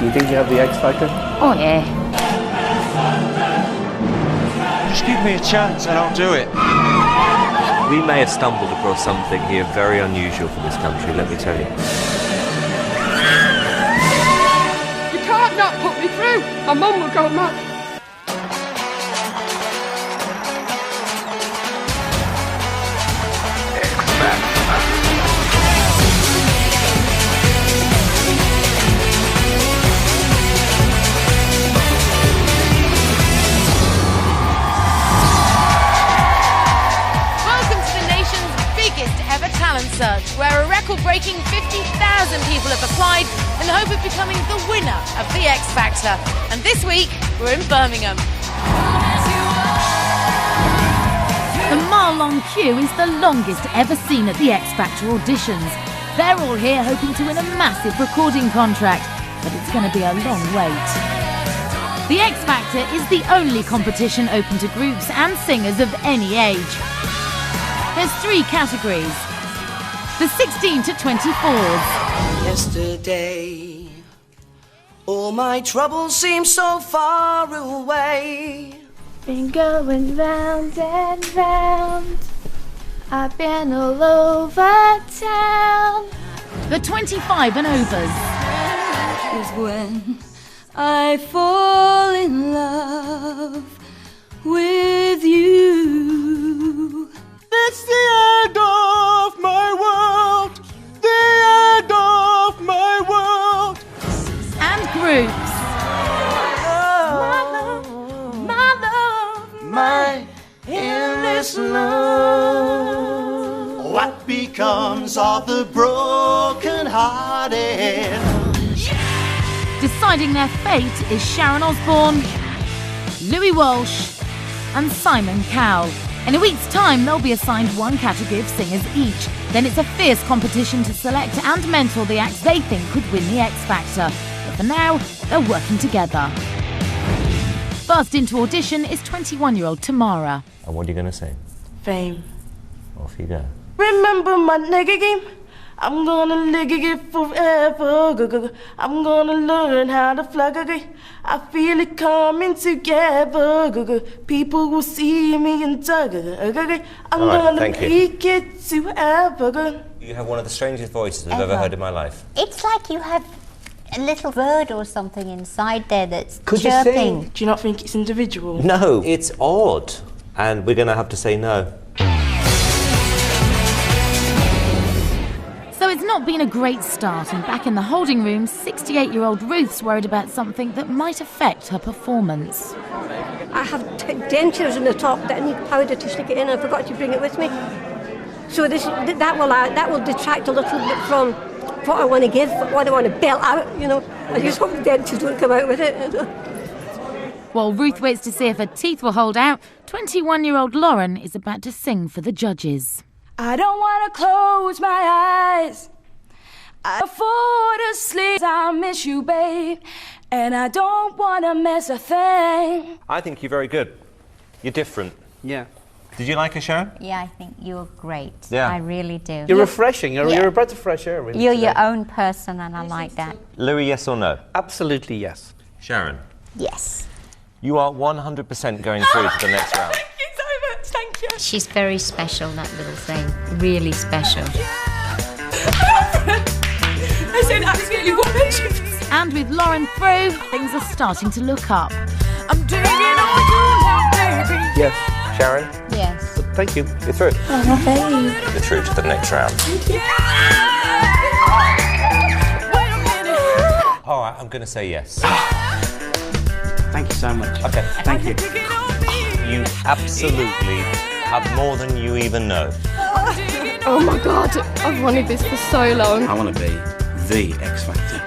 Do you think you have the X Factor? Oh, yeah. Just give me a chance and I'll do it. We may have stumbled across something here very unusual for this country, let me tell you. You can't not put me through. My mum will go mad. Ever talent search, where a record-breaking 50,000 people have applied in the hope of becoming the winner of the X Factor. And this week, we're in Birmingham. The mile-long queue is the longest ever seen at the X Factor auditions. They're all here hoping to win a massive recording contract, but it's going to be a long wait. The X Factor is the only competition open to groups and singers of any age. There's 3 categories. The 16 to 24s. Yesterday, all my troubles seem so far away. Been going round and round. I've been all over town. The 25 and overs. Is when I fall in love with you. It's the end of my world, the end of my world. And groups. My love, my endless love. What becomes of the broken hearted? Deciding their fate is Sharon Osbourne, Louis Walsh and Simon Cowell. In a week's time, they'll be assigned 1 category of singers each. Then it's a fierce competition to select and mentor the acts they think could win the X Factor. But for now, they're working together. First into audition is 21-year-old Tamara. And what are you going to sing? Fame. Off you go. Remember my nigga game? I'm gonna lick it forever. I'm gonna learn how to fly. I feel it coming together. People will see me and tug. I'm gonna make it to ever. You have one of the strangest voices I've ever heard in my life. It's like you have a little bird or something inside there that's Could chirping. You sing? Do you not think it's individual? No, it's odd. And we're going to have to say no. So it's not been a great start, and back in the holding room, 68-year-old Ruth's worried about something that might affect her performance. I have dentures in the top that need powder to stick it in, and I forgot to bring it with me. So that will detract a little bit from what I want to give, what I want to belt out, you know. I just hope the dentures don't come out with it. While Ruth waits to see if her teeth will hold out, 21-year-old Lauren is about to sing for the judges. I don't want to close my eyes. I fall asleep. I miss you, babe. And I don't want to miss a thing. I think you're very good. You're different. Yeah. Did you like her, Sharon? Yeah, I think you're great. Yeah. I really do. You're refreshing. You're a breath of fresh air, really. You're today. your own person, and I like that. Louis, yes or no? Absolutely yes. Sharon? Yes. You are 100% going through to the next round. Thank you so much, thank you. She's very special, that little thing. Really special. I said absolutely wonderful. And with Lauren through, things are starting to look up. I'm digging on you now, baby. Yes. Sharon? Yes. Thank you. You're through. Oh, babe. You're through to the next round. All right, I'm going to say yes. Thank you so much. Okay. Thank you. You absolutely have more than you even know. Oh my God, I've wanted this for so long. I want to be the X Factor.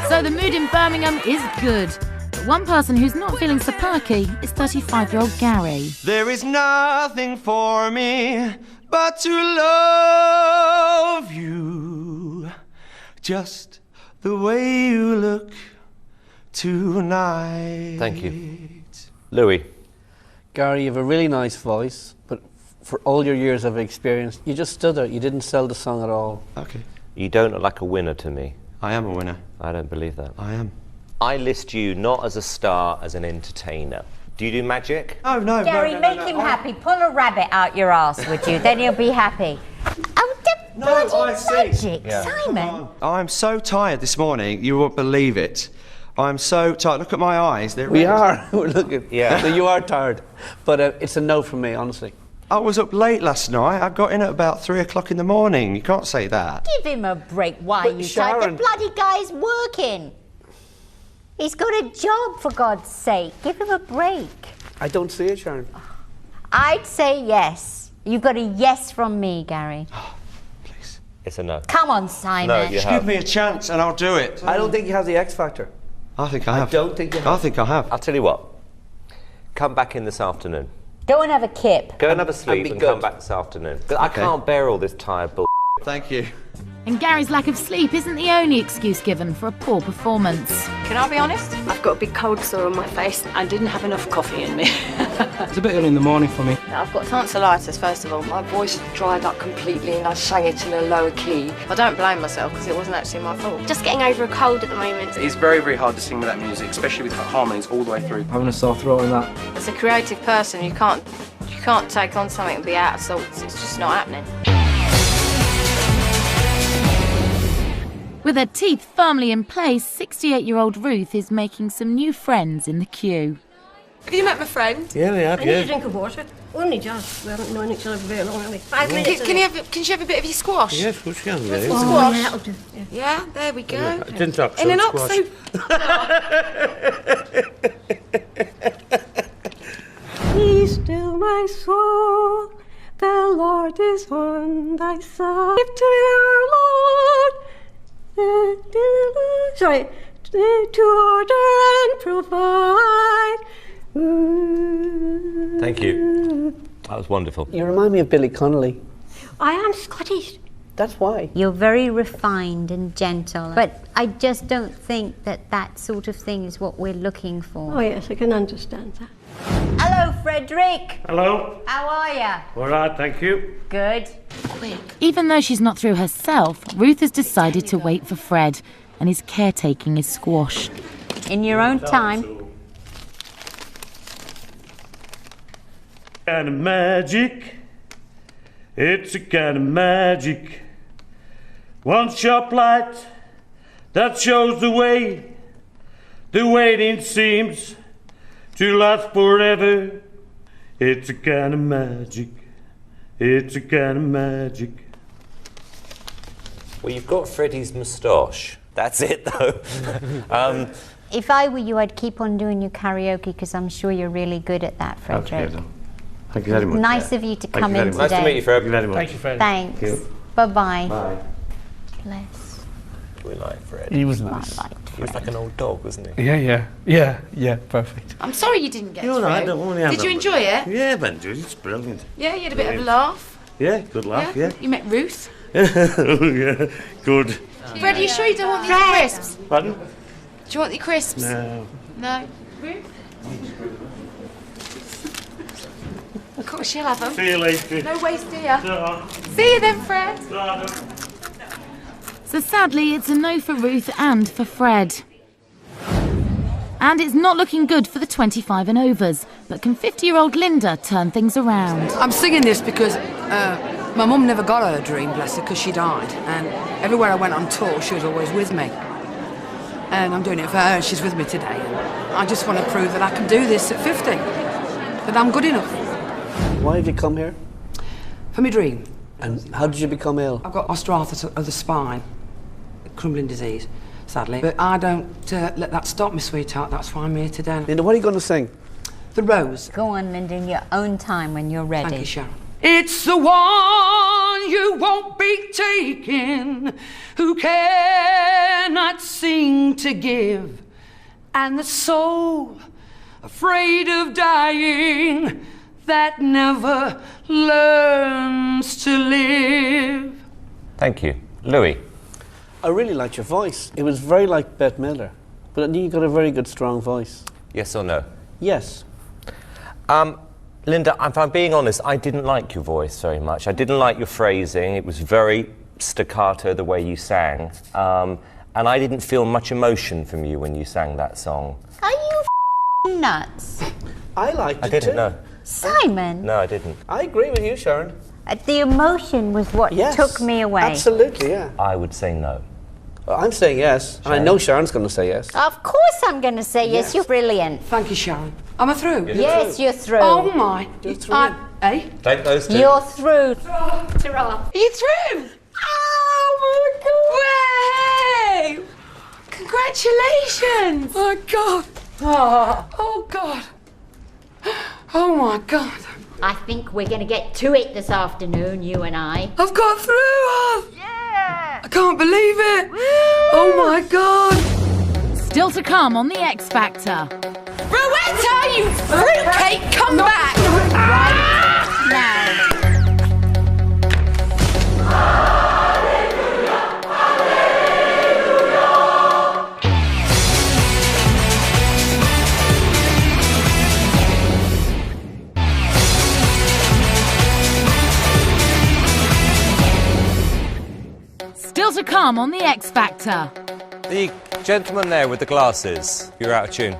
So the mood in Birmingham is good. But one person who's not feeling so perky is 35-year-old Gary. There is nothing for me but to love you, just the way you look tonight. Thank you. Louis? Gary, you have a really nice voice, but for all your years of experience, you just stood there. You didn't sell the song at all. Okay. You don't look like a winner to me. I am a winner. I don't believe that. I am. I list you not as a star, as an entertainer. Do you do magic? Oh, no, Gary, make him happy. Pull a rabbit out your arse, would you? Then he'll be happy. Oh, the bloody magic, Simon. I'm so tired this morning, you won't believe it. I'm so tired. Look at my eyes. They're We red. are. We're looking. Yeah. So you are tired. But it's a no from me, honestly. I was up late last night. I got in at about 3 o'clock in the morning. You can't say that. Give him a break. Why But are you Sharon- tired? The bloody guy's working. He's got a job, for God's sake. Give him a break. I don't see it, Sharon. I'd say yes. You've got a yes from me, Gary. Please. It's a no. Come on, Simon. No, you Just have. give me a chance and I'll do it. I don't think you have the X Factor. I think I have. don't think you have. I think I have. I'll tell you what. Come back in this afternoon. Go and have a kip. Go and have a sleep be and good. come back this afternoon. 'Cause I can't bear all this tired bull. Thank you. And Gary's lack of sleep isn't the only excuse given for a poor performance. Can I be honest? I've got a big cold sore on my face. I didn't have enough coffee in me. It's a bit early in the morning for me. I've got tonsillitis, first of all. My voice dried up completely and I sang it in a lower key. I don't blame myself because it wasn't actually my fault. Just getting over a cold at the moment. It's very, very hard to sing with that music, especially with harmonies all the way through. Having a sore throat and that. As a creative person, you can't take on something and be out of sorts. It's just not happening. With her teeth firmly in place, 68-year-old Ruth is making some new friends in the queue. Have you met my friend? I need a drink of water. Only just. We haven't known each other for very long, have we? 5 minutes. Can she have a bit of your squash? Yeah, of course you can. Squash. Oh, yeah, that'll do. Yeah. Yeah, there we go. Tin top, In an squash. Be still my soul, the Lord is on thy side. Give to our Lord. Sorry, to order and provide. Thank you. That was wonderful. You remind me of Billy Connolly. I am Scottish. That's why. You're very refined and gentle, but I just don't think that sort of thing is what we're looking for. Oh yes, I can understand that. Hello, Frederick. Hello. How are ya? All right, thank you. Good. Even though she's not through herself, Ruth has decided to wait for Fred, and his caretaking is squash. In your own time. Kind of magic. It's a kind of magic. One sharp light that shows the way. The waiting seems to last forever. It's a kind of magic. It's a kind of magic. Well, you've got Freddie's moustache. That's it, though. If I were you, I'd keep on doing your karaoke because I'm sure you're really good at that, Frederick. Okay, thank you very much. Nice of you to come in today. Nice to meet you, Fred. Thank you very much. Thank you, Fred. Thanks. Thank you. Bye-bye. Bye. Bless. We like Fred. He was I nice. liked He was like an old dog, wasn't he? Yeah, perfect. I'm sorry you didn't get You're through. all right, don't worry. Did you enjoy it? Yeah, Ben, dude, it's brilliant. Yeah, you had a bit of a laugh. Yeah, good laugh, yeah. You met Ruth. Yeah, good. Fred, are you sure you don't want these crisps? Pardon? Do you want the crisps? No. No. Ruth? Of course she'll have them. See you later. No waste here. Ta-ra. See you then, Fred. Ta-ra. So sadly, it's a no for Ruth and for Fred. And it's not looking good for the 25 and overs. But can 50-year-old Linda turn things around? I'm singing this because my mum never got her dream, bless her, because she died. And everywhere I went on tour, she was always with me. And I'm doing it for her, and she's with me today. I just want to prove that I can do this at 50, that I'm good enough. Why have you come here? For my dream. And how did you become ill? I've got osteoarthritis of the spine, crumbling disease, sadly. But I don't let that stop me, sweetheart. That's why I'm here today. Linda, what are you going to sing? The Rose. Go on, Linda, in your own time when you're ready. Thank you, Sharon. It's the one you won't be taking, who cannot sing to give, and the soul afraid of dying that never learns to live. Thank you. Louis. I really liked your voice. It was very like Bette Midler, but I think you got a very good, strong voice. Yes or no? Yes. Linda, if I'm being honest, I didn't like your voice very much. I didn't like your phrasing. It was very staccato, the way you sang. And I didn't feel much emotion from you when you sang that song. Are you nuts? I liked it I didn't too. know. Simon? No, I didn't. I agree with you, Sharon. The emotion was what Yes, took me away. Absolutely, yeah. I would say no. Well, I'm saying yes, and I know Sharon's going to say yes. Of course I'm going to say yes. You're brilliant. Thank you, Sharon. Am I through? Yes, you're through. Oh my. You're through. Eh? Take those two. You're through. Are you through? Oh my God! Way! Congratulations! Oh God! Oh God! Oh my God! I think we're going to get to it this afternoon, you and I. I've got through! Yeah! I can't believe it! Woo! Oh my God! Still to come on the X Factor. Rowetta, you fruitcake, come back! Right now. Still to come on the X Factor. The gentleman there with the glasses. You're out of tune.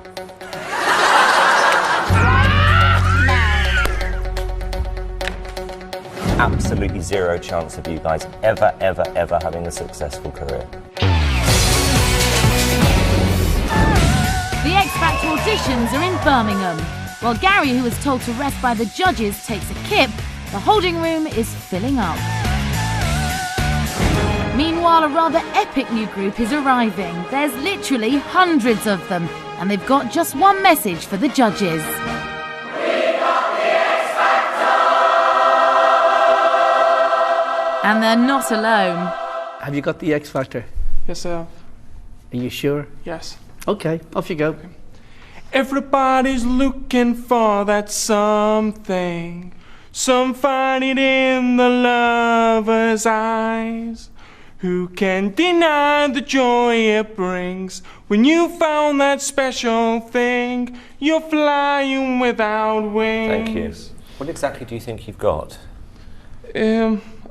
Absolutely zero chance of you guys ever having a successful career. The X Factor auditions are in Birmingham. While Gary, who was told to rest by the judges, takes a kip, the holding room is filling up. Meanwhile, a rather epic new group is arriving. There's literally hundreds of them, and they've got just one message for the judges. And they're not alone. Have you got the X Factor? Yes, I have. Are you sure? Yes. Okay, off you go. Everybody's looking for that something. Some find it in the lover's eyes. Who can deny the joy it brings? When you found that special thing, you're flying without wings. Thank you. What exactly do you think you've got?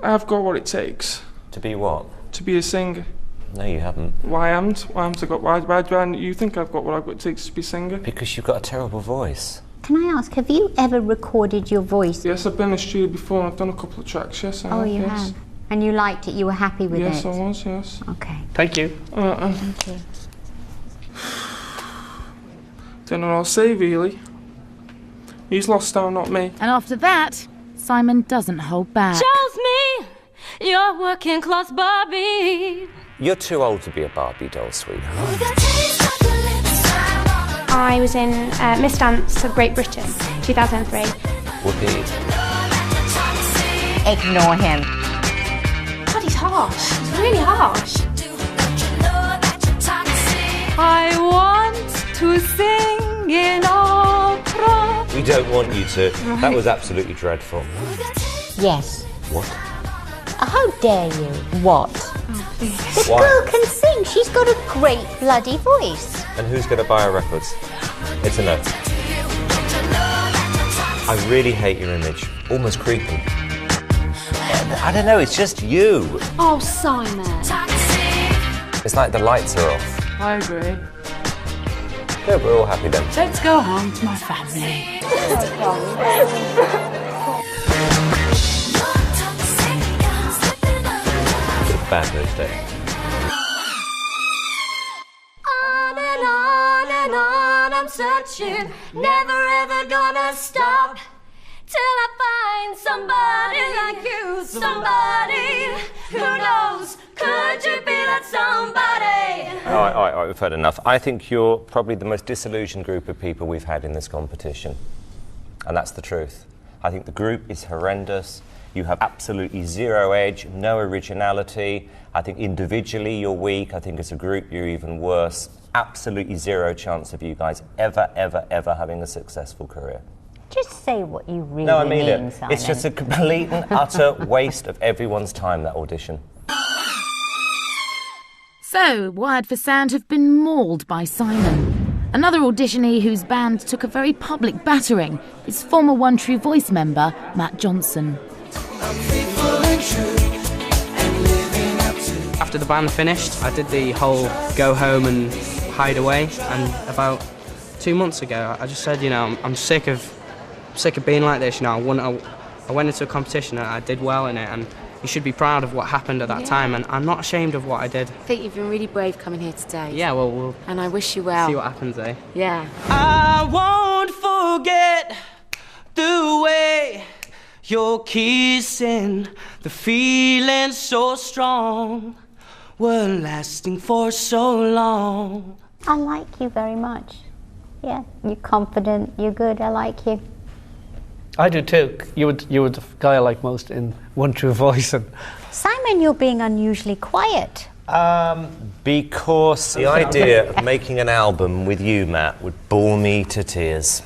I've got what it takes. To be what? To be a singer. No, you haven't. Why haven't I got? Why do you think I've got what it takes to be a singer? Because you've got a terrible voice. Can I ask, have you ever recorded your voice? Yes, I've been in the studio before and I've done a couple of tracks, yes. Oh, you have? And you liked it? You were happy with it? Yes, I was, yes. Okay. Thank you. Thank you. Don't know what I'll say, really. He's lost out, not me. And after that, Simon doesn't hold back. Shows me you're working class Barbie. You're too old to be a Barbie doll, sweetheart. I was in Miss Dance of Great Britain, 2003. Whoopee. Ignore him. God, he's harsh. He's really harsh. I want to sing in opera. We don't want you to. That was absolutely dreadful. Yes. What? How dare you? What? This Why? girl can sing. She's got a great bloody voice. And who's going to buy her records? It's a no. I really hate your image. Almost creepy. I don't know, it's just you. Oh, Simon. It's like the lights are off. I agree. Yeah, we're all happy then. Let's go home to my family. Bad news day. On and on, I'm searching, never ever gonna stop till I find somebody like you, somebody who knows. Could you be that somebody? All right, we've heard enough. I think you're probably the most disillusioned group of people we've had in this competition. And that's the truth. I think the group is horrendous. You have absolutely zero edge, no originality. I think individually you're weak. I think as a group you're even worse. Absolutely zero chance of you guys ever having a successful career. Just say what you really No, I mean mean, it. Simon. It's just a complete and utter waste of everyone's time, that audition. So, Wired for Sound have been mauled by Simon. Another auditionee whose band took a very public battering is former One True Voice member Matt Johnson. after the band finished, I did the whole go home and hide away, and about 2 months ago, I just said, you know, I'm sick of being like this. You know, I went into a competition and I did well in it, and you should be proud of what happened at that time, and I'm not ashamed of what I did. I think you've been really brave coming here today. Yeah, well, we'll and I wish you well. see what happens, eh? Yeah. I won't forget the way you're kissing, the feeling so strong, were lasting for so long. I like you very much. Yeah, you're confident, you're good, I like you. I do too. You were the guy I like most in One True Voice. And Simon, you're being unusually quiet. Because the idea of making an album with you, Matt, would bore me to tears.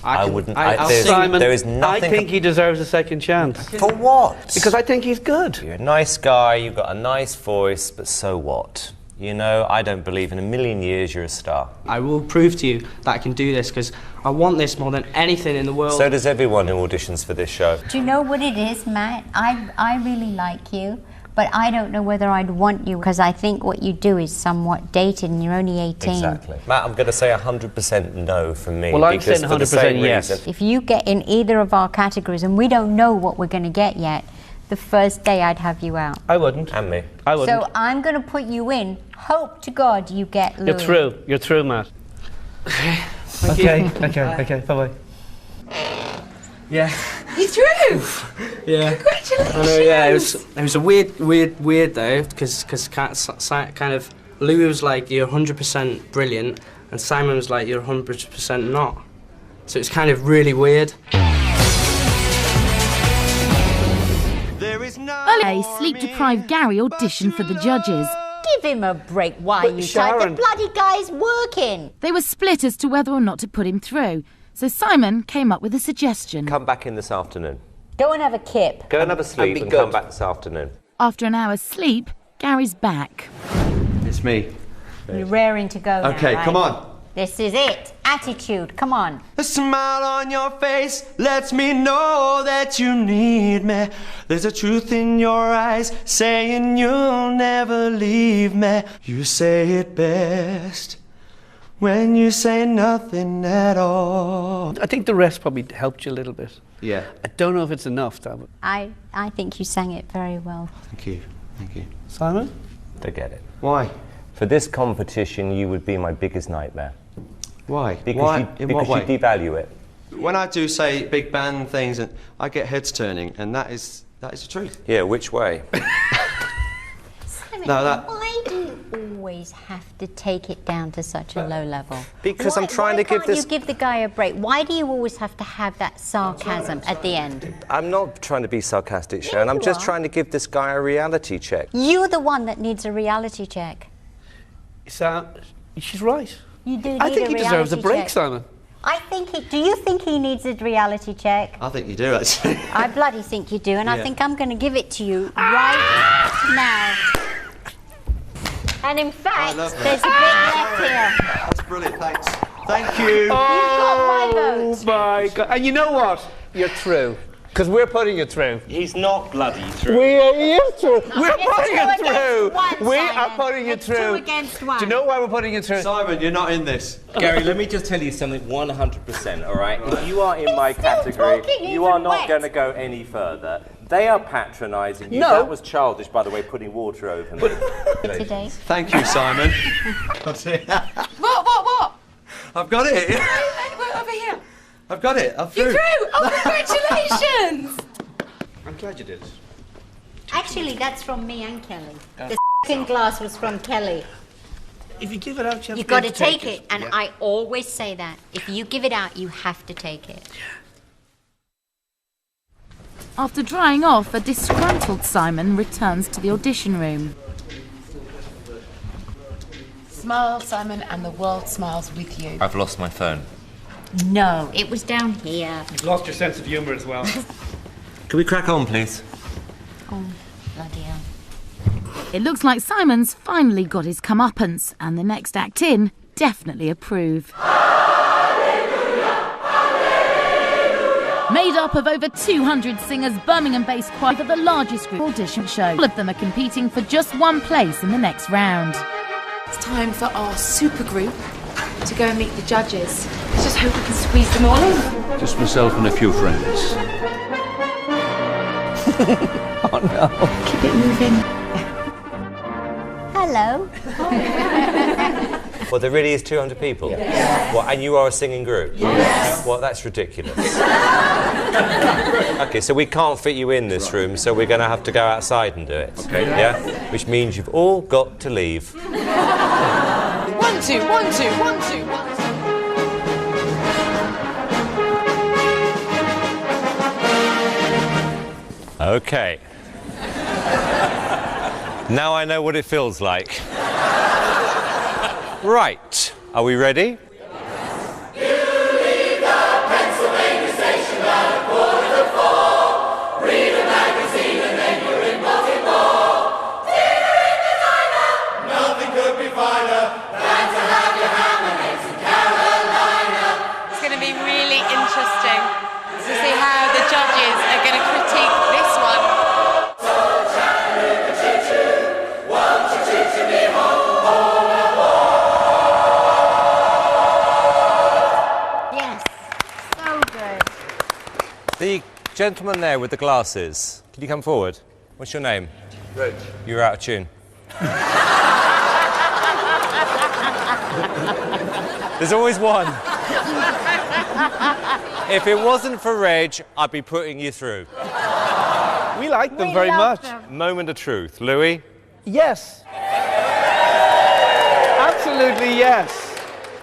Simon, there is nothing. I think he deserves a second chance. For what? Because I think he's good. You're a nice guy, you've got a nice voice, but so what? You know, I don't believe in a million years you're a star. I will prove to you that I can do this, because I want this more than anything in the world. So does everyone who auditions for this show. Do you know what it is, Matt? I really like you, but I don't know whether I'd want you, because I think what you do is somewhat dated and you're only 18. Exactly. Matt, I'm going to say 100% no from me. Well, I'm saying 100% yes. If you get in either of our categories, and we don't know what we're going to get yet, the first day I'd have you out. I wouldn't. And me. I wouldn't. So I'm going to put you in. Hope to God you get Louis. You're through, Matt. Okay, bye-bye. Yeah. You through? Yeah. Congratulations. I know, yeah, it was a weird though, because kind of Louis was like, you're 100% brilliant, and Simon was like, you're 100% not. So it's kind of really weird. A sleep-deprived Gary auditioned for the judges. Give him a break, why are you tired? The bloody guy's working. They were split as to whether or not to put him through, so Simon came up with a suggestion. Come back in this afternoon. Go and have a kip. Go and have a sleep and come back this afternoon. After an hour's sleep, Gary's back. It's me. You're raring to go now, Okay, right? come on. This is it. Attitude, come on. A smile on your face lets me know that you need me. There's a truth in your eyes saying you'll never leave me. You say it best when you say nothing at all. I think the rest probably helped you a little bit. Yeah. I don't know if it's enough, though. I think you sang it very well. Thank you. Simon? Forget it. Why? For this competition, you would be my biggest nightmare. Why? Because you devalue it. When I do say big band things, and I get heads turning, and that is the truth. Yeah, which way? Simon, No, that- why do you always have to take it down to such a low level? Because I'm trying to give this... Why can't you give the guy a break? Why do you always have to have that sarcasm at the end? I'm not trying to be sarcastic, Sharon. I'm just trying to give this guy a reality check. You're the one that needs a reality check. She's right. You do need I think a he deserves a reality break, check. Simon. Do you think he needs a reality check? I think you do, actually. I bloody think you do, and I Yeah. think I'm going to give it to you right now. And in fact, love that. there's a bit left here. That's brilliant, thanks. Thank you. You've got my vote. Oh my God. And you know what? You're through. Because we're putting you through. He's not bloody through. We're through. We're It's putting you 2 against through. 1, We Simon. are putting you It's through. 2 against 1. Do you know why we're putting you through? Simon, you're not in this. Gary, let me just tell you something 100%, all right? If you are in my still category, talking, you even are not wet. going to go any further. They are patronising you. No. That was childish, by the way, putting water over me. Today. Thank you, Simon. What? I've got it. Over here. I've got it. I'm through. You're through! Oh, congratulations! I'm glad you did. Actually, that's from me and Kelly. The second glass was from Kelly. If you give it out, you have You've to be got able to take it, and Yeah. I always say that. If you give it out, you have to take it. After drying off, a disgruntled Simon returns to the audition room. Smile, Simon, and the world smiles with you. I've lost my phone. No, it was down here. You've lost your sense of humour as well. Can we crack on, please? Oh, bloody hell. It looks like Simon's finally got his comeuppance, and the next act in definitely approve. Hallelujah, hallelujah, Made up of over 200 singers, Birmingham-based choir are the largest group audition show. All of them are competing for just one place in the next round. It's time for our supergroup to go and meet the judges. Let's just hope we can squeeze them all in. Just myself and a few friends. Oh no. Keep it moving. Hello. Well, there really is 200 people? Yes. What, and you are a singing group? Yes. Well, that's ridiculous. OK, so we can't fit you in this room, so we're going to have to go outside and do it. OK. Yeah? Which means you've all got to leave. 1, 2, 1, 2, 1, 2, 1, 2. OK. Now I know what it feels like. Right, are we ready? It's going to be really interesting to see how the judges are going to critique this one. Yes, so good. The gentleman there with the glasses, can you come forward? What's your name? Reg. You're out of tune. There's always one. If it wasn't for Reg, I'd be putting you through. We like them very much. Moment of truth. Louis? Yes. Absolutely yes.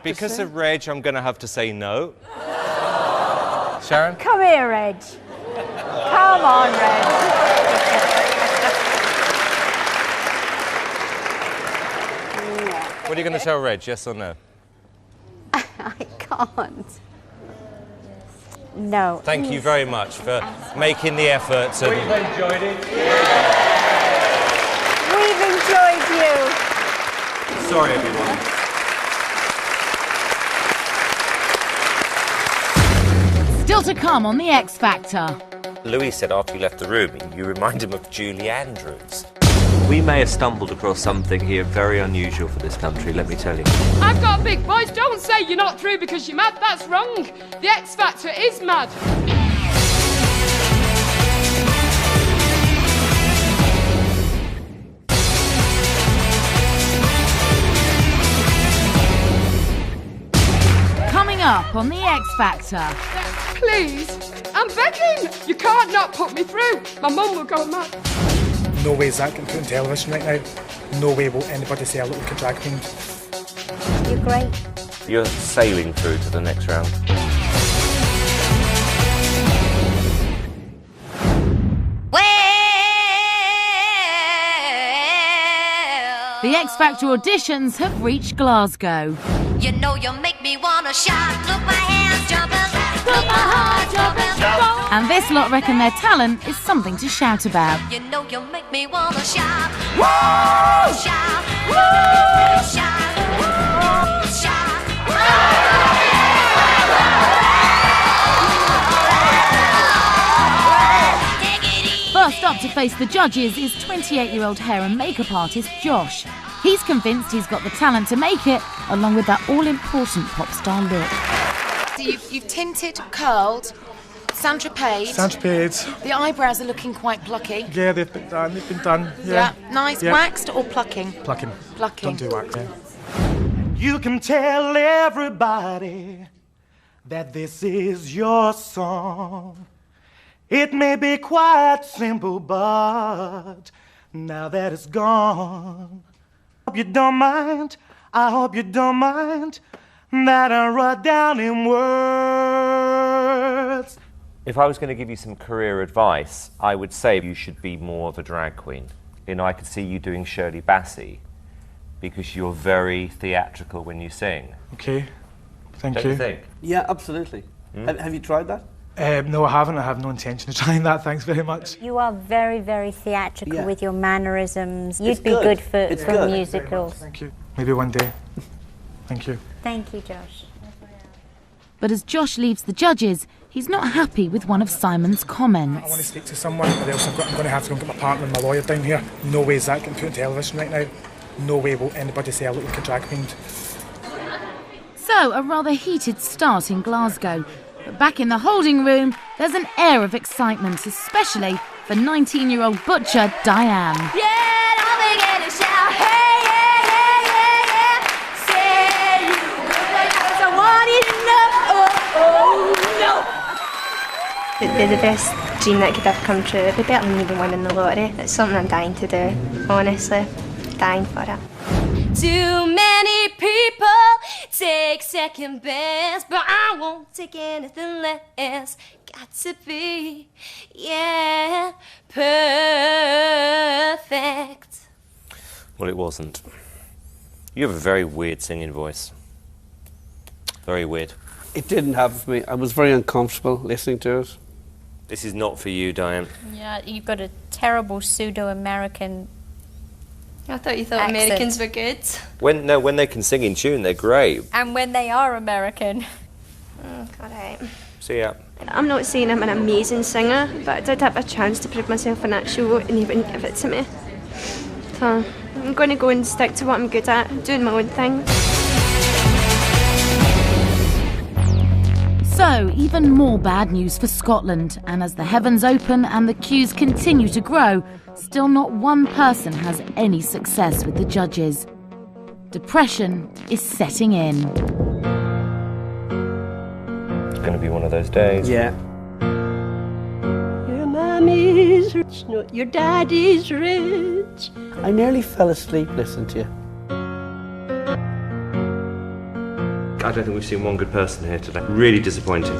Because of Reg, I'm going to have to say no. Sharon? Come here, Reg. Come on, Reg. What are you going to tell Reg, yes or no? I can't. No. Thank you very much for making the effort. And... We've enjoyed it. We've enjoyed you. Sorry, everyone. Still to come on The X Factor. Louis said after you left the room, you remind him of Julie Andrews. We may have stumbled across something here very unusual for this country, let me tell you. I've got big boys. Don't say you're not through because you're mad. That's wrong. The X Factor is mad. Coming up on The X Factor. Please, I'm begging. You can't not put me through. My mum will go mad. No way is that getting put on television right now. No way will anybody say I look like a drag queen. You're great. You're sailing through to the next round. The X Factor auditions have reached Glasgow. You know you make me wanna shout. Look, my hands jumping, look, my heart jumping. And this lot reckon their talent is something to shout about. You know you make me wanna shout. Woo! Shout, woo! Shout, woo! Shout, First up to face the judges is 28-year-old hair and makeup artist Josh. He's convinced he's got the talent to make it, along with that all-important pop star look. So you've tinted, curled, Saint-Tropez. Saint-Tropez. The eyebrows are looking quite plucky. Yeah, they've been done. They've been done. Yeah. Nice. Yeah. Waxed or plucking? Plucking. Plucking. Don't do wax. Yeah. You can tell everybody that this is your song. It may be quite simple, but now that it's gone, hope you don't mind. I hope you don't mind that I wrote down in words. If I was going to give you some career advice, I would say you should be more of a drag queen. You know, I could see you doing Shirley Bassey because you're very theatrical when you sing. Okay. Thank Don't you. you think? Yeah, absolutely. Have you tried that? No, I haven't. I have no intention of trying that. Thanks very much. You are very, very theatrical with your mannerisms. You'd It's be good. good for, It's for good. musicals. Thank you. Maybe one day. Thank you. Thank you, Josh. But as Josh leaves the judges, he's not happy with one of Simon's comments. I want to speak to someone, or else I'm going to have to go and get my partner and my lawyer down here. No way is that getting put on television right now. No way will anybody say I look like a drag queen. So, a rather heated start in Glasgow. But back in the holding room, there's an air of excitement, especially for 19-year-old butcher Diane. Yeah, I'll begin to shout, hey, yeah, yeah, yeah, yeah. Say you look like yours, I want you to know, oh, no. It'd be the best dream that could ever come true. It'd be better than even winning the lottery. It's something I'm dying to do, honestly. Dying for it. Too many people take second best, but I won't take anything less. Got to be, yeah, perfect. Well, it wasn't. You have a very weird singing voice. Very weird. It didn't happen for me. I was very uncomfortable listening to it. This is not for you, Diane. Yeah, you've got a terrible pseudo-American. I thought you thought accent. Americans were good. When they can sing in tune, they're great. And when they are American. Alright. See ya. I'm not saying I'm an amazing singer, but I did have a chance to prove myself in that show and he wouldn't give it to me. So I'm going to go and stick to what I'm good at, doing my own thing. So, even more bad news for Scotland, and as the heavens open and the queues continue to grow, still not one person has any success with the judges. Depression is setting in. It's going to be one of those days. Yeah. Your mommy's rich, not your daddy's rich. I nearly fell asleep listening to you. I don't think we've seen one good person here today. Really disappointing.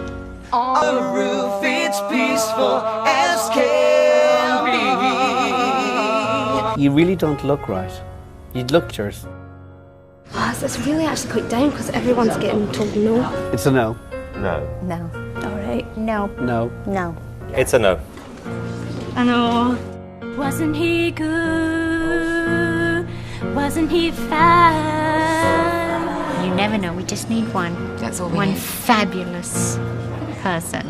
On the roof, it's peaceful as can be. You really don't look right. You looked yours. Oh, it's really actually quite down because everyone's getting told no. It's a no. No. No. Alright. No. No. No. It's a no. I know. Wasn't he good? Wasn't he fine? You never know, we just need one. That's all we One need. fabulous person.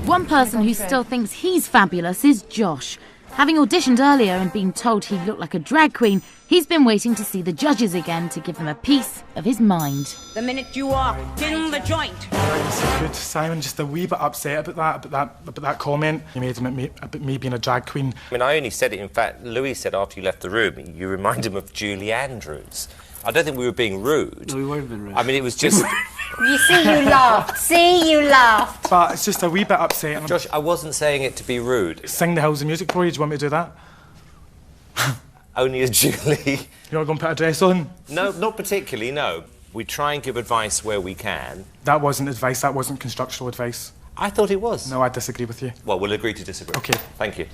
One person who still thinks he's fabulous is Josh. Having auditioned earlier and been told he looked like a drag queen, he's been waiting to see the judges again to give him a piece of his mind. The minute you walk in the joint. This is good. Simon, just a wee bit upset about that comment you made about me being a drag queen. I mean, I only said it, in fact, Louis said after you left the room, you remind him of Julie Andrews. I don't think we were being rude. No, we weren't being rude. I mean, it was just... You see, you laughed. See, you laughed. But it's just a wee bit upset. Josh, I wasn't saying it to be rude. Sing the Hills of Music for you. Do you want me to do that? Only as Julie. You want to go and put a dress on? No, not particularly, no. We try and give advice where we can. That wasn't advice. That wasn't constructional advice. I thought it was. No, I disagree with you. Well, we'll agree to disagree. Okay. Thank you.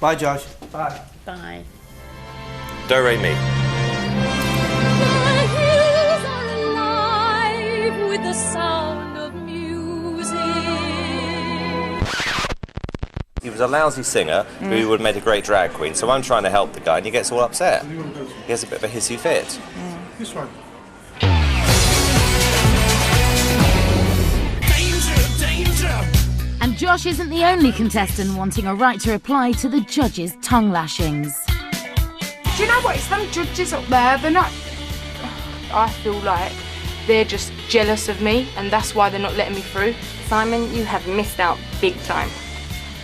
Bye, Josh. Bye. Bye. Do re mi. With the sound of music. He was a lousy singer who would have made a great drag queen, so I'm trying to help the guy and he gets all upset. He has a bit of a hissy fit. This one. And Josh isn't the only contestant wanting a right to reply to the judges' tongue lashings. Do you know what? It's them judges up there. They're not. I feel like they're just jealous of me, and that's why they're not letting me through. Simon, you have missed out big time.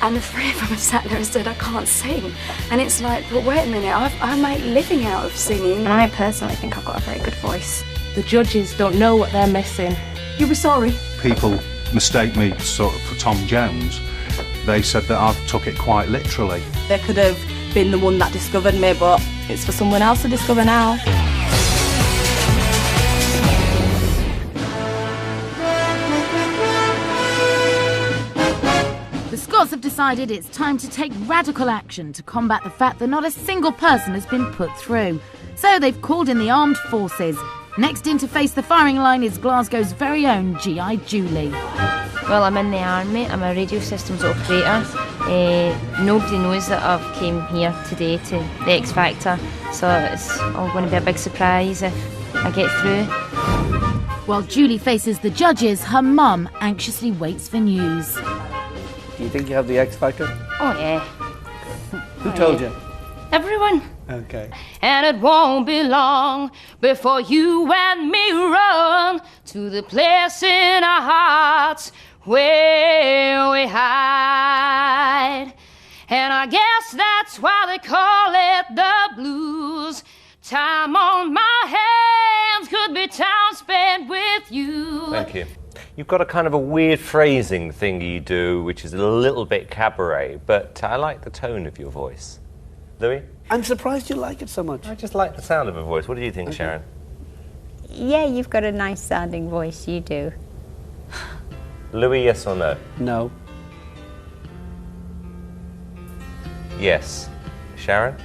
And the three of them have sat there and said, I can't sing. And it's like, but wait a minute, I make a living out of singing. And I personally think I've got a very good voice. The judges don't know what they're missing. You were sorry. People mistake me sort of for Tom Jones. They said that I've took it quite literally. They could have been the one that discovered me, but it's for someone else to discover now. The Scots have decided it's time to take radical action to combat the fact that not a single person has been put through. So they've called in the armed forces. Next in to face the firing line is Glasgow's very own G.I. Julie. Well, I'm in the army. I'm a radio systems operator. Nobody knows that I've came here today to the X Factor, so it's all going to be a big surprise if I get through. While Julie faces the judges, her mum anxiously waits for news. Do you think you have the X Factor? Oh yeah. Who told you? Everyone. Okay. And it won't be long before you and me run to the place in our hearts where we hide. And I guess that's why they call it the blues. Time on my hands could be time spent with you. Thank you. You've got a kind of a weird phrasing thing you do, which is a little bit cabaret, but I like the tone of your voice. Louis? I'm surprised you like it so much. I just like the sound of her voice. What do you think, Sharon? Yeah, you've got a nice sounding voice, you do. Louis, yes or no? No. Yes. Sharon?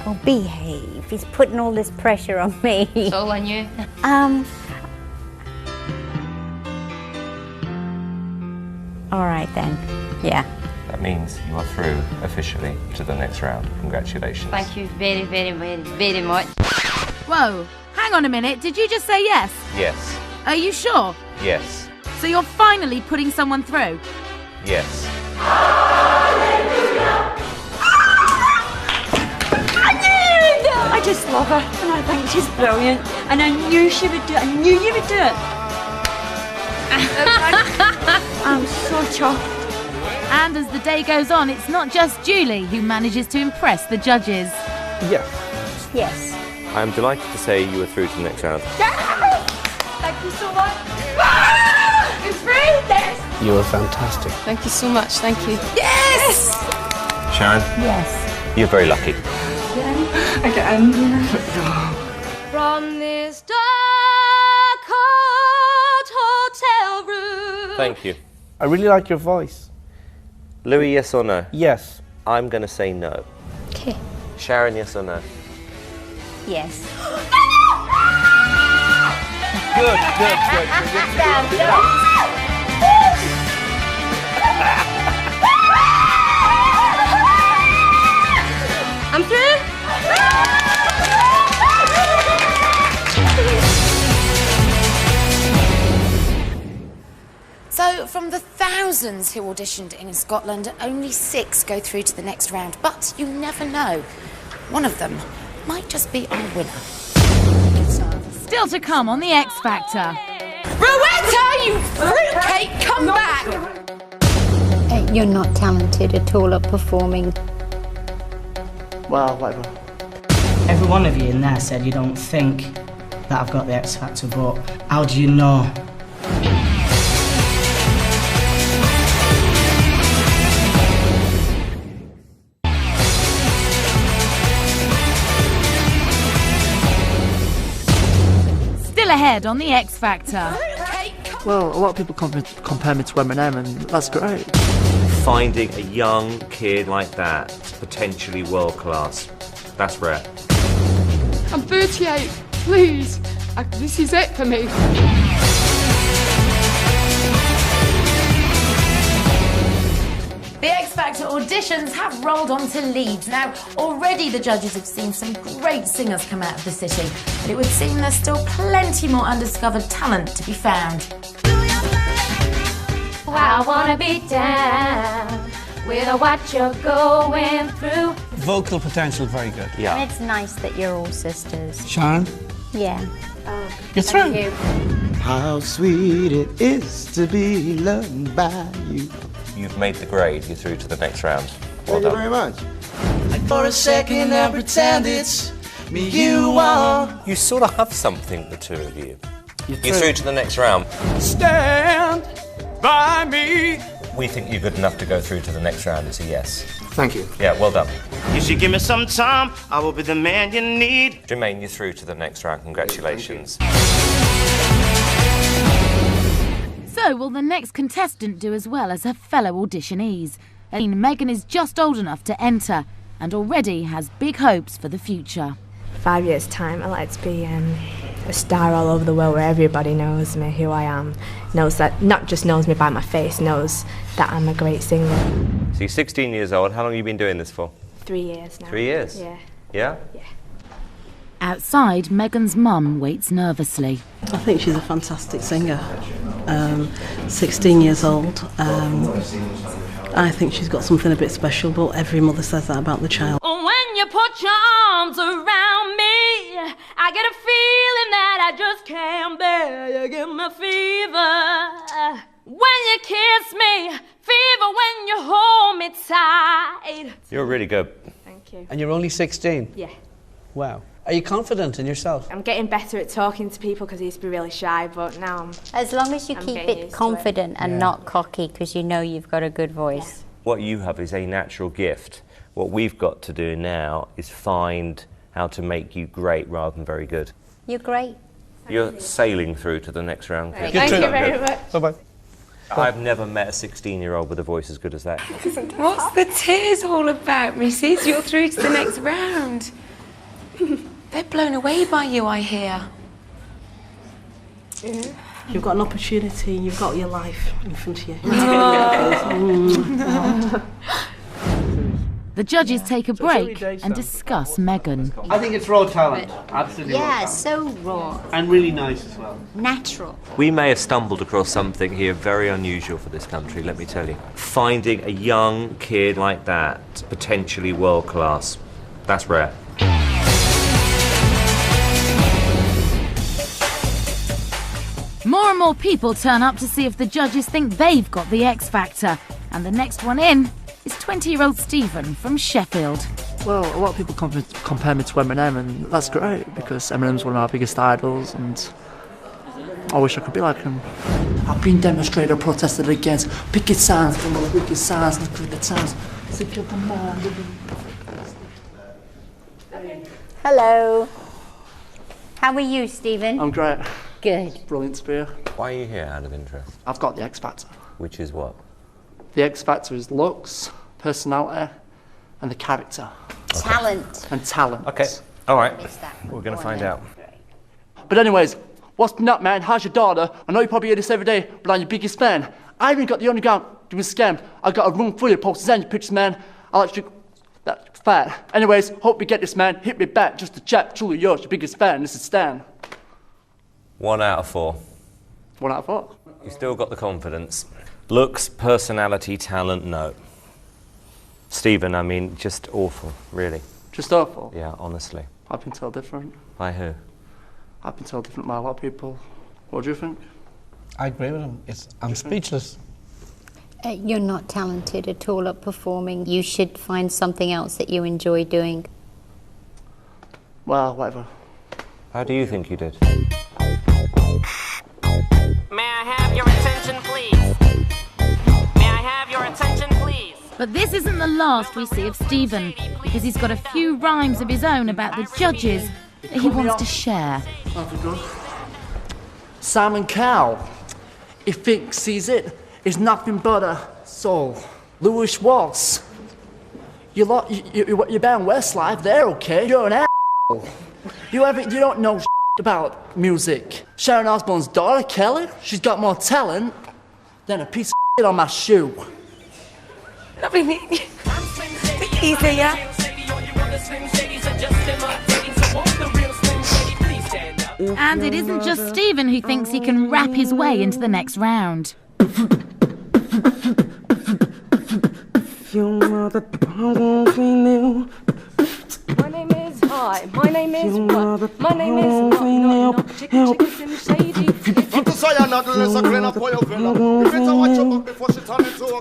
Oh, behave. He's putting all this pressure on me. It's all on you. All right then. Yeah. That means you are through officially to the next round. Congratulations. Thank you very, very, very, very much. Whoa, hang on a minute. Did you just say yes? Yes. Are you sure? Yes. So you're finally putting someone through? Yes. I just love her and I think she's brilliant and I knew she would do it. I knew you would do it. I'm so chuffed. And as the day goes on, it's not just Julie who manages to impress the judges. Yes. Yes. I am delighted to say you are through to the next round. Thank you so much. It's free. Yes. You were fantastic. Thank you so much, thank you. Yes. Sharon? Yes. You're very lucky. Again. From this dark hotel room. Thank you. I really like your voice. Louis, yes or no? Yes. I'm going to say no. Okay. Sharon, yes or no? Yes. I'm through. So, from the thousands who auditioned in Scotland, only 6 go through to the next round. But you never know. One of them might just be our winner. Still to come on the X Factor. Rowetta, you fruitcake, come back! You're not talented at all at performing. Well, whatever. Every one of you in there said you don't think that I've got the X Factor, but how do you know? Still ahead on the X Factor. Well, a lot of people compare me to Eminem, and that's great. Finding a young kid like that, potentially world class, that's rare. I'm 38, please. This is it for me. The X Factor auditions have rolled on to Leeds. Now, already the judges have seen some great singers come out of the city, but it would seem there's still plenty more undiscovered talent to be found. I wanna be down with what you're going through. Vocal potential, very good. And it's nice that you're all sisters. Sharon? Yeah. You're through. Thank you. How sweet it is to be loved by you. You've made the grade, you're through to the next round. Well Thank you done. very much. For a second I pretend it's me you are. You sort of have something, the two of you. You're through. through to the next round. Stand by me. We think you're good enough to go through to the next round. It's a yes. Thank you. Yeah, well done. You should give me some time, I will be the man you need. Jermaine, you're through to the next round. Congratulations. So will the next contestant do as well as her fellow auditionees? Megan is just old enough to enter and already has big hopes for the future. 5 years' time, I'd like to be a star all over the world where everybody knows me, who I am, knows that, not just knows me by my face, knows that I'm a great singer. So you're 16 years old. How long have you been doing this for? 3 years now. 3 years? Yeah. Yeah? Yeah. Outside, Megan's mum waits nervously. I think she's a fantastic singer. 16 years old. I think she's got something a bit special, but every mother says that about the child. When you put your arms around me, I get a feeling that I just can't bear. You give me fever when you kiss me, fever when you hold me tight. You're really good. Thank you. And you're only 16? Yeah. Wow. Are you confident in yourself? I'm getting better at talking to people because I used to be really shy, but now I'm... As long as you keep it confident and not cocky, because you know you've got a good voice. What you have is a natural gift. What we've got to do now is find how to make you great rather than very good. You're great. You're sailing through to the next round. Thank you very much. Bye-bye. I've never met a 16-year-old with a voice as good as that. What's the tears all about, Mrs? You're through to the next round. They're blown away by you, I hear. You've got an opportunity, you've got your life in front of you. The judges take a break and discuss Megan. I think it's raw talent. Absolutely raw Yeah, talent. so raw. And really nice as well. Natural. We may have stumbled across something here very unusual for this country, let me tell you. Finding a young kid like that, potentially world class, that's rare. More and more people turn up to see if the judges think they've got the X Factor. And the next one in is 20-year-old Stephen from Sheffield. Well, a lot of people compare me to Eminem, and that's great because Eminem's one of our biggest idols, and I wish I could be like him. I've been demonstrated or protested against picket signs, the wicked signs, and the towns. Hello. How are you, Stephen? I'm great. Good. Brilliant to be here. Why are you here out of interest? I've got the X Factor. Which is what? The X Factor is looks, personality, and the character. Talent. And talent. Okay, all right. We're going to find out. But anyways, what's been up, man? How's your daughter? I know you probably hear this every day, but I'm your biggest fan. I even got the underground doing scam. I got a room full of posters and your pictures, man. I like you. That's fat. Anyways, hope you get this, man. Hit me back, just a chat. Truly yours, your biggest fan. This is Stan. 1 out of 4. 1 out of 4. You still got the confidence. Looks, personality, talent, no. Stephen, I mean, just awful, really. Just awful? Yeah, honestly. I've been told different. By who? I've been told different by a lot of people. What do you think? I agree with him. I'm speechless. You're not talented at all at performing. You should find something else that you enjoy doing. Well, whatever. How do you think you did? May I have your attention, please? May I have your attention, please? But this isn't the last we see of Stephen, because he's got a few rhymes of his own about the judges that he wants to share. Simon Cowell, he thinks he's it, is nothing but a soul. Louis Waltz, your band Westlife, they're okay. You're an asshole. You don't know about music. Sharon Osbourne's daughter, Kelly, she's got more talent than a piece of on my shoe. Lovely meeting you. Easy, yeah? And it isn't just Stephen who thinks he can rap his way into the next round. My name is Hi. My name is what? My name is not chicken shady.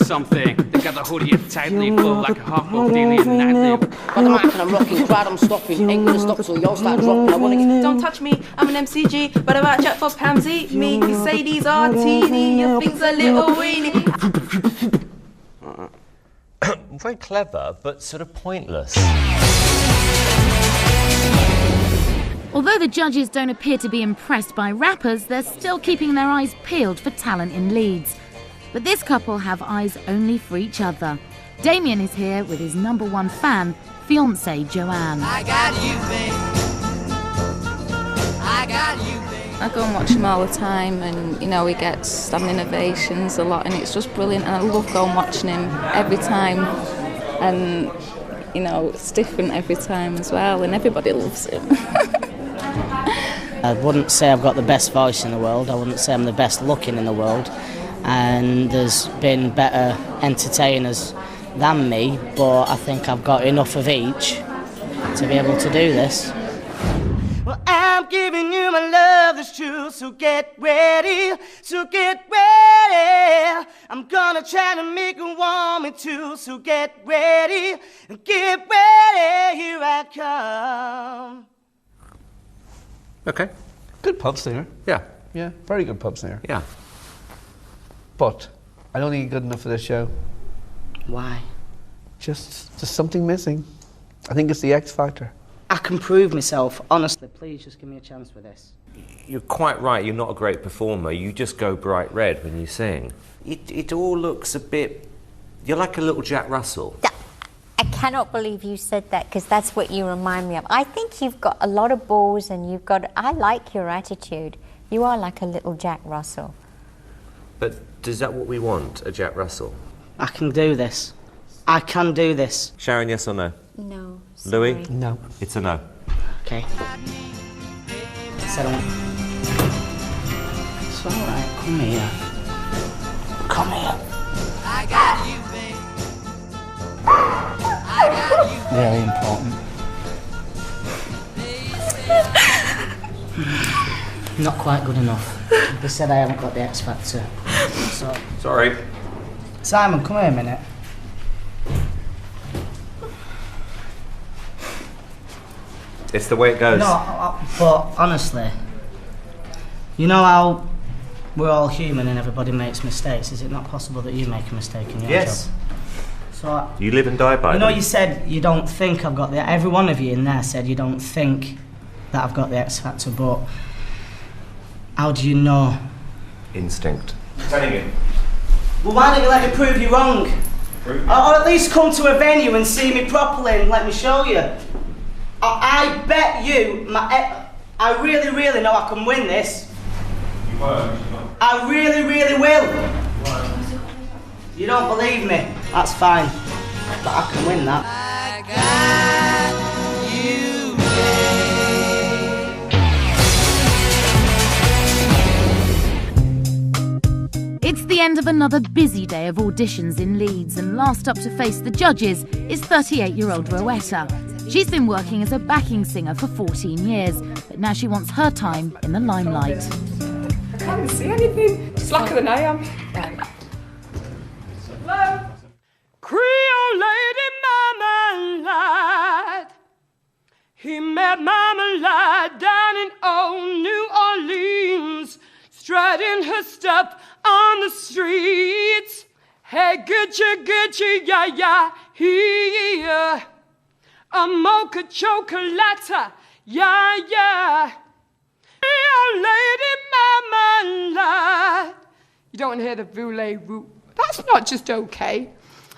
Something. They got the hoodie tightly full like a half-off daily and nightly. On the mic and I'm rocking, crowd I'm stopping. Ain't gonna stop till y'all start dropping. I wanna get... Don't touch me, I'm an MCG, but about chat for Pamsy. Me, you say these are teeny, your things a little weeny. Very clever, but sort of pointless. Although the judges don't appear to be impressed by rappers, they're still keeping their eyes peeled for talent in Leeds. But this couple have eyes only for each other. Damien is here with his #1 fan, fiancée Joanne. I got you, babe. I got you, babe. I go and watch him all the time, and you know he gets standing ovations a lot, and it's just brilliant. And I love going watching him every time, and you know it's different every time as well, and everybody loves him. I wouldn't say I've got the best voice in the world, I wouldn't say I'm the best looking in the world, and there's been better entertainers than me, but I think I've got enough of each to be able to do this. Well, I'm giving you my love that's true, so get ready, so get ready. I'm gonna try to make you want me too, so get ready, here I come. Okay. Good pub singer. Yeah. Yeah, very good pub singer. Yeah. But I don't think you're good enough for this show. Why? Just something missing. I think it's the X Factor. I can prove myself, honestly, please just give me a chance with this. You're quite right, you're not a great performer. You just go bright red when you sing. It all looks a bit... You're like a little Jack Russell. I cannot believe you said that, because that's what you remind me of. I think you've got a lot of balls and you've got... I like your attitude. You are like a little Jack Russell. But is that what we want, a Jack Russell? I can do this. I can do this. Sharon, yes or no? No. Louis? No. It's a no. Okay. Settle. It's all right. Come here. Come here. I got you, babe. I got you. Very important. Not quite good enough. They said I haven't got the X Factor. So. Sorry. Simon, come here a minute. It's the way it goes. No, but honestly, you know how we're all human and everybody makes mistakes. Is it not possible that you make a mistake in your Yes. job? So You live and die by you know, them. you said you don't think I've got the... Every one of you in there said you don't think that I've got the X Factor, but how do you know? Instinct. Telling you. Well, why don't you let me prove you wrong? Prove Or at least come to a venue and see me properly and let me show you. I bet you, I really, really know I can win this. You won't. I really, really will. You don't believe me? That's fine. But I can win that. It's the end of another busy day of auditions in Leeds, and last up to face the judges is 38-year-old Rowetta. She's been working as a backing singer for 14 years, but now she wants her time in the limelight. I can't see anything. Slacker than I am. Hello? Creole lady marmalade. He met marmalade down in old New Orleans, striding her step on the streets. Hey, Gucci, yeah, yeah, here. A mocha chocolate, yeah, yeah. Creole lady marmalade. You don't want to hear the voulez-vous. That's not just okay.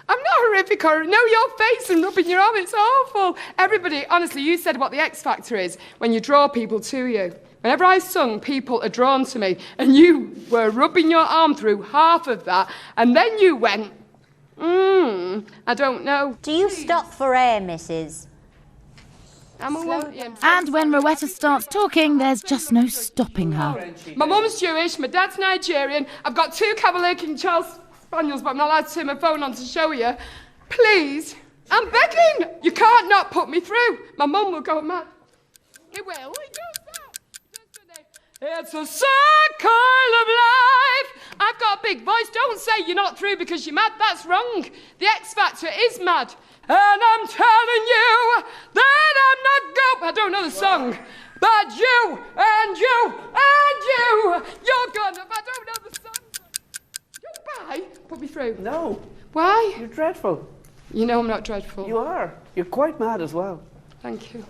I'm not horrific or know your face and rubbing your arm. It's awful. Everybody, honestly, you said what the X Factor is when you draw people to you. Whenever I sung, people are drawn to me, and you were rubbing your arm through half of that, and then you went, I don't know. Do you stop for air, Mrs.? And when Rowetta starts talking, there's just no stopping her. My mum's Jewish, my dad's Nigerian. I've got 2 Cavalier King Charles Spaniels, but I'm not allowed to turn my phone on to show you. Please, I'm begging. You can't not put me through. My mum will go mad. It will. It's a circle of life. I've got a big voice. Don't say you're not through because you're mad. That's wrong. The X Factor is mad. And I'm telling you that I'm not I don't know the song. But you and you and you, you're gonna. I don't know the song. Goodbye. Put me through. No. Why? You're dreadful. You know I'm not dreadful. You are. You're quite mad as well. Thank you.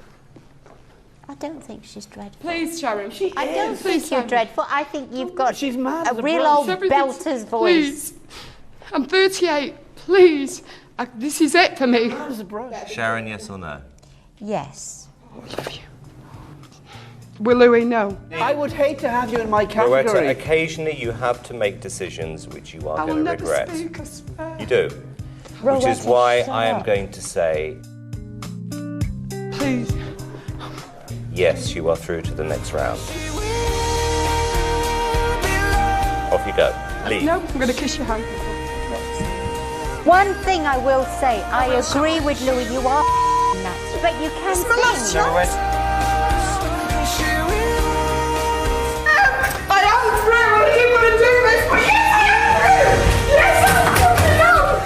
I don't think she's dreadful. Please, Sharon. I don't think you're dreadful. I think you've got she's mad a real old belter's voice. Please. I'm 38. Please. This is it for me. Sharon, yes or no? Yes. Will Louis know? I would hate to have you in my category. Rowetta, occasionally you have to make decisions which you are going to regret. Speak, I swear. You do. Which is why I am going to say... Please. yes, you are through to the next round. Off you go. Leave. No, I'm going to kiss your hand. One thing I will say, I agree with Louis, you are nuts, but you can sing. I am through! I didn't want to do this, but yes, I am through! Yes, I'm through!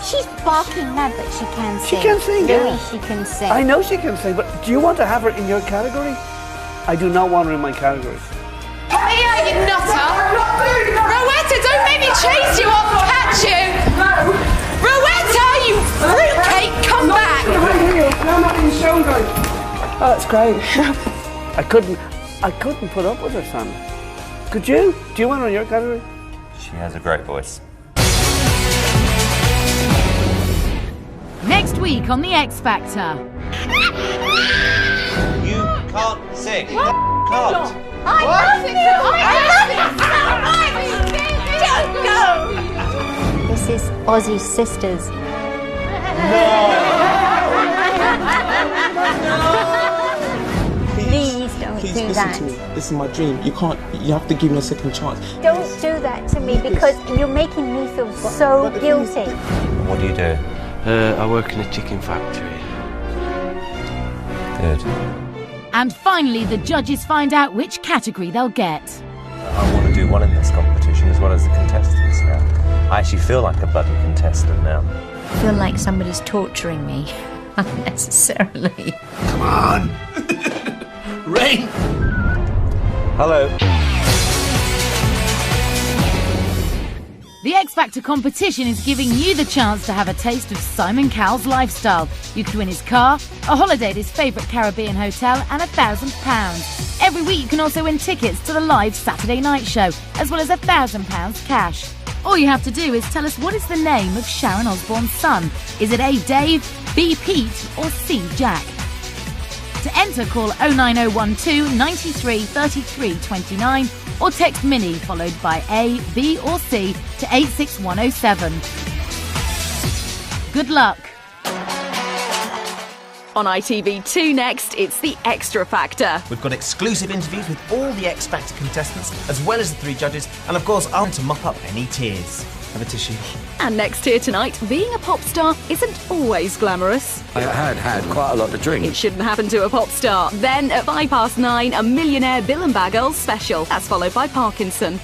She's barking mad, but she can sing. She can sing, Louis, yeah. she can sing. I know she can sing, but do you want to have her in your category? I do not want her in my category. Come here, you nutter! Rowetta, don't make me chase you, I'll catch you! No! Rowetta, you fruitcake, come back! I'm not in shoulder. Oh, that's great. I couldn't put up with her, Sam. Could you? Do you want her in your category? She has a great voice. Next week on The X Factor. You can't sing. Can't. I love you! This is Ozzy's sisters. Please don't Please do listen that. to me. This is my dream. You have to give me a second chance. Don't do that to me because you're making me feel so guilty. What do you do? I work in a chicken factory. Good. And finally, the judges find out which category they'll get. I want to do one in this competition as well as the contestants now. I actually feel like a buddy contestant now. I feel like somebody's torturing me unnecessarily. Come on! Rain! Hello. The X Factor competition is giving you the chance to have a taste of Simon Cowell's lifestyle. You could win his car, a holiday at his favourite Caribbean hotel, and £1,000. Every week you can also win tickets to the live Saturday night show, as well as £1,000 cash. All you have to do is tell us what is the name of Sharon Osbourne's son. Is it A. Dave, B. Pete, or C. Jack? To enter, call 09012 93 33 29 or text MINI followed by A, B or C to 86107. Good luck. On ITV2 next, it's The Extra Factor. We've got exclusive interviews with all the X Factor contestants, as well as the 3 judges, and of course, I'm to mop up any tears. Have a tissue. And next here tonight, being a pop star isn't always glamorous. I had quite a lot to drink. It shouldn't happen to a pop star. Then at 9:05, a millionaire Bill and Bagels special. That's followed by Parkinson.